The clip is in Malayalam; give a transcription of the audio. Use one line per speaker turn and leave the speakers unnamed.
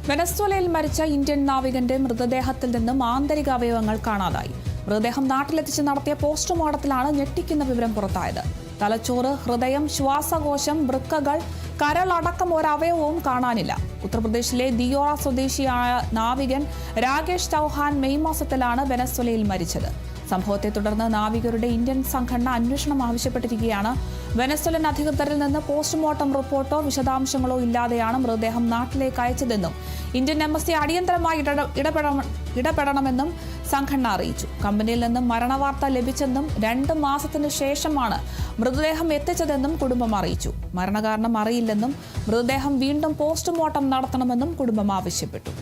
വെനസ്വേലയിൽ മരിച്ച ഇന്ത്യൻ നാവികന്റെ മൃതദേഹത്തിൽ നിന്നും ആന്തരിക അവയവങ്ങൾ കാണാതായി. മൃതദേഹം നാട്ടിലെത്തിച്ച് നടത്തിയ പോസ്റ്റ്മോർട്ടത്തിലാണ് ഞെട്ടിക്കുന്ന വിവരം പുറത്തായത്. തലച്ചോറ്, ഹൃദയം, ശ്വാസകോശം, വൃക്കകൾ, കരളടക്കം ഒരവയവവും കാണാനില്ല. ഉത്തർപ്രദേശിലെ ദിയോറ സ്വദേശിയായ നാവികൻ രാകേഷ് ചൗഹാൻ മെയ് മാസത്തിലാണ് വെനസ്വേലയിൽ മരിച്ചത്. സംഭവത്തെ തുടർന്ന് നാവികരുടെ ഇന്ത്യൻ സംഘടന അന്വേഷണം ആവശ്യപ്പെട്ടിരിക്കുകയാണ്. വെനസ്വേലൻ അധികൃതരിൽ നിന്ന് പോസ്റ്റ്മോർട്ടം റിപ്പോർട്ടോ വിശദാംശങ്ങളോ ഇല്ലാതെയാണ് മൃതദേഹം നാട്ടിലേക്ക് അയച്ചതെന്നും ഇന്ത്യൻ എംബസി അടിയന്തരമായി ഇടപെടണമെന്നും സംഘടന അറിയിച്ചു. കമ്പനിയിൽ നിന്നും മരണവാർത്ത ലഭിച്ചെന്നും 2 മാസത്തിന് ശേഷമാണ് മൃതദേഹം എത്തിച്ചതെന്നും കുടുംബം അറിയിച്ചു. മരണകാരണം അറിയില്ലെന്നും മൃതദേഹം വീണ്ടും പോസ്റ്റ്മോർട്ടം നടത്തണമെന്നും കുടുംബം ആവശ്യപ്പെട്ടു.